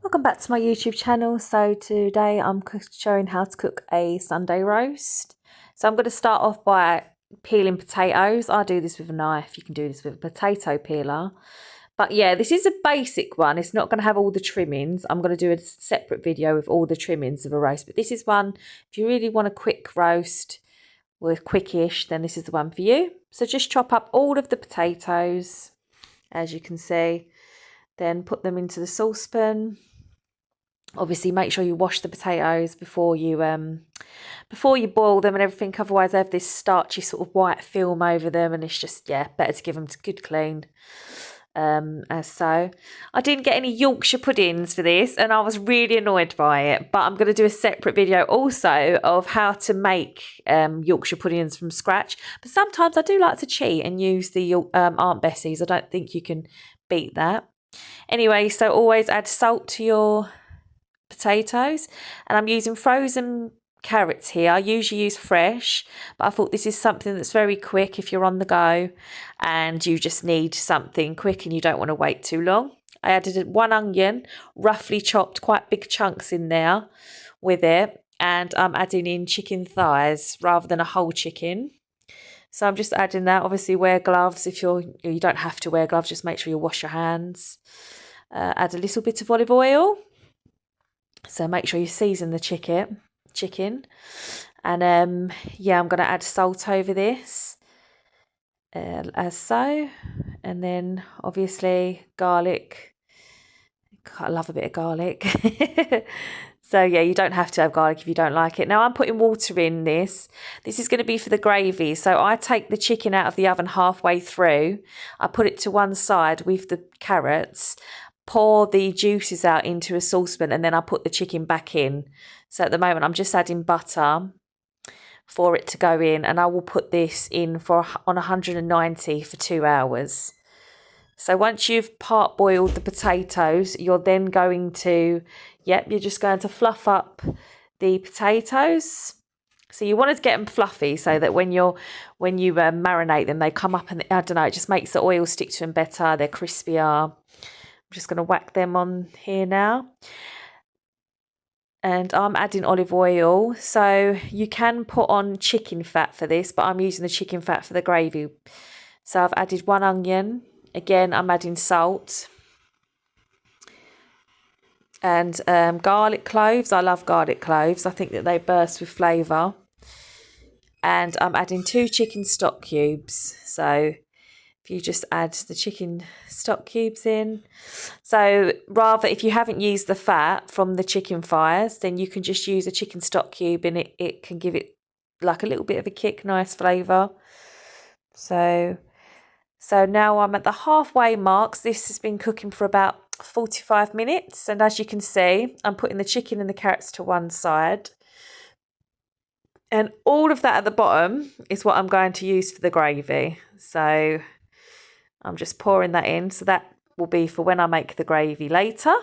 Welcome back to my YouTube channel. So today I'm showing how to cook a Sunday roast. So I'm going to start off by peeling potatoes. I do this with a knife. You can do this with a potato peeler. But yeah, this is a basic one. It's not going to have all the trimmings. I'm going to do a separate video with all the trimmings of a roast. But this is one, if you really want a quick roast with quickish, then this is the one for you. So just chop up all of the potatoes, as you can see. Then put them into the saucepan. Obviously, make sure you wash the potatoes before you boil them and everything. Otherwise, they have this starchy sort of white film over them, and it's just better to give them a good clean. As so, I didn't get any Yorkshire puddings for this, and I was really annoyed by it. But I'm going to do a separate video also of how to make Yorkshire puddings from scratch. But sometimes I do like to cheat and use the Aunt Bessie's. I don't think you can beat that. Anyway, so always add salt to your potatoes, and I'm using frozen carrots here. I usually use fresh, but I thought this is something that's very quick if you're on the go and you just need something quick and you don't want to wait too long. I added one onion, roughly chopped, quite big chunks in there with it, and I'm adding in chicken thighs rather than a whole chicken. So I'm just adding that. Obviously wear gloves if you don't have to wear gloves, just make sure you wash your hands. Add a little bit of olive oil. So make sure you season the chicken. And I'm going to add salt over this as so. And then obviously garlic. I love a bit of garlic. So yeah, you don't have to have garlic if you don't like it. Now I'm putting water in this. This is going to be for the gravy. So I take the chicken out of the oven halfway through. I put it to one side with the carrots. Pour the juices out into a saucepan, and then I put the chicken back in. So at the moment I'm just adding butter for it to go in, and I will put this in on 190 for 2 hours. So once you've part boiled the potatoes, you're then going to, you're just going to fluff up the potatoes. So you want to get them fluffy so that when you marinate them, they come up and I don't know, it just makes the oil stick to them better. They're crispier. I'm just going to whack them on here now. And I'm adding olive oil. So you can put on chicken fat for this, but I'm using the chicken fat for the gravy. So I've added one onion. Again, I'm adding salt. And garlic cloves. I love garlic cloves. I think that they burst with flavour. And I'm adding 2 chicken stock cubes. So if you just add the chicken stock cubes in. So rather, if you haven't used the fat from the chicken thighs, then you can just use a chicken stock cube, and it can give it like a little bit of a kick, nice flavour. So now I'm at the halfway mark. This has been cooking for about 45 minutes. And as you can see, I'm putting the chicken and the carrots to one side. And all of that at the bottom is what I'm going to use for the gravy. So I'm just pouring that in. So that will be for when I make the gravy later.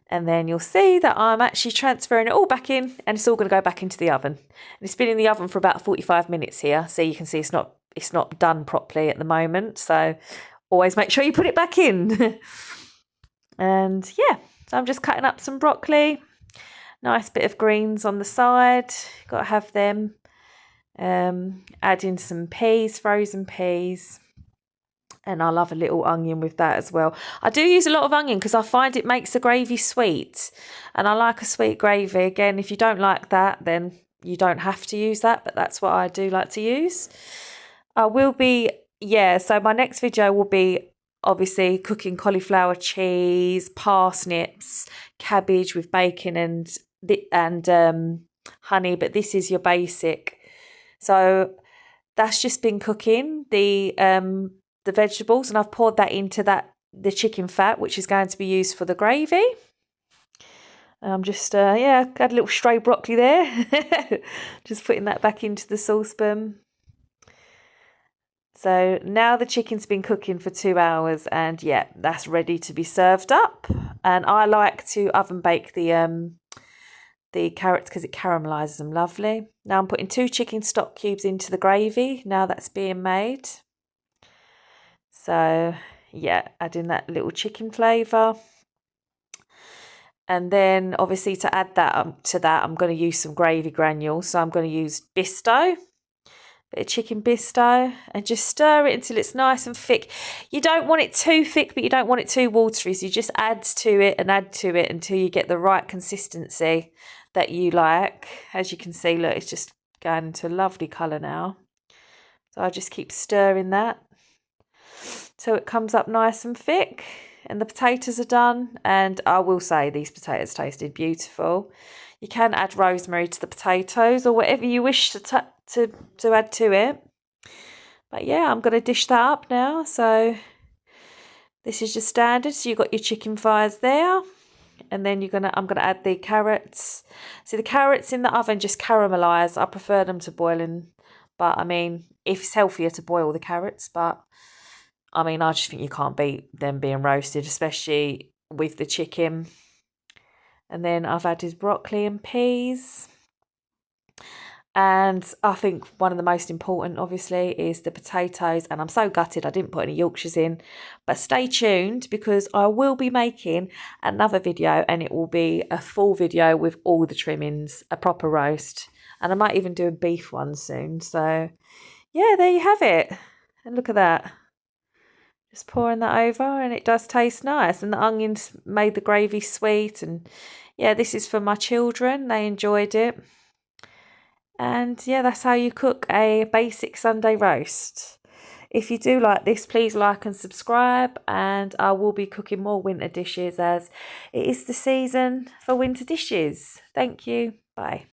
And then you'll see that I'm actually transferring it all back in, and it's all going to go back into the oven. And it's been in the oven for about 45 minutes here. So you can see it's not done properly at the moment. So always make sure you put it back in. And so I'm just cutting up some broccoli. Nice bit of greens on the side. Got to have them. Adding some peas, frozen peas. And I love a little onion with that as well. I do use a lot of onion because I find it makes the gravy sweet. And I like a sweet gravy. Again, if you don't like that, then you don't have to use that. But that's what I do like to use. I will be, so my next video will be obviously cooking cauliflower cheese, parsnips, cabbage with bacon and honey. But this is your basic. So that's just been cooking the vegetables, and I've poured that into the chicken fat, which is going to be used for the gravy. I'm just got a little stray broccoli there. Just putting that back into the saucepan. So now the chicken's been cooking for 2 hours, and that's ready to be served up. And I like to oven bake the carrots because it caramelizes them lovely. Now I'm putting 2 chicken stock cubes into the gravy. Now that's being made. So adding that little chicken flavour. And then obviously to add that to that, I'm going to use some gravy granules. So I'm going to use Bisto, bit of chicken Bisto, and just stir it until it's nice and thick. You don't want it too thick, but you don't want it too watery. So you just add to it until you get the right consistency that you like. As you can see, look, it's just going into a lovely colour now. So I just keep stirring that till it comes up nice and thick. And the potatoes are done, and I will say these potatoes tasted beautiful. You can add rosemary to the potatoes or whatever you wish to add to it. But yeah, I'm going to dish that up now. So this is your standard. So you've got your chicken thighs there, and then I'm gonna add the carrots. See, the carrots in the oven just caramelise. I prefer them to boiling, but I mean, if it's healthier to boil the carrots, but I mean, I just think you can't beat them being roasted, especially with the chicken. And then I've added broccoli and peas. And I think one of the most important, obviously, is the potatoes. And I'm so gutted I didn't put any Yorkshires in. But stay tuned, because I will be making another video, and it will be a full video with all the trimmings, a proper roast. And I might even do a beef one soon. So, yeah, there you have it. And look at that. Just pouring that over, and it does taste nice. And the onions made the gravy sweet. And yeah, this is for my children. They enjoyed it. And yeah, that's how you cook a basic Sunday roast. If you do like this, please like and subscribe. And I will be cooking more winter dishes, as it is the season for winter dishes. Thank you. Bye.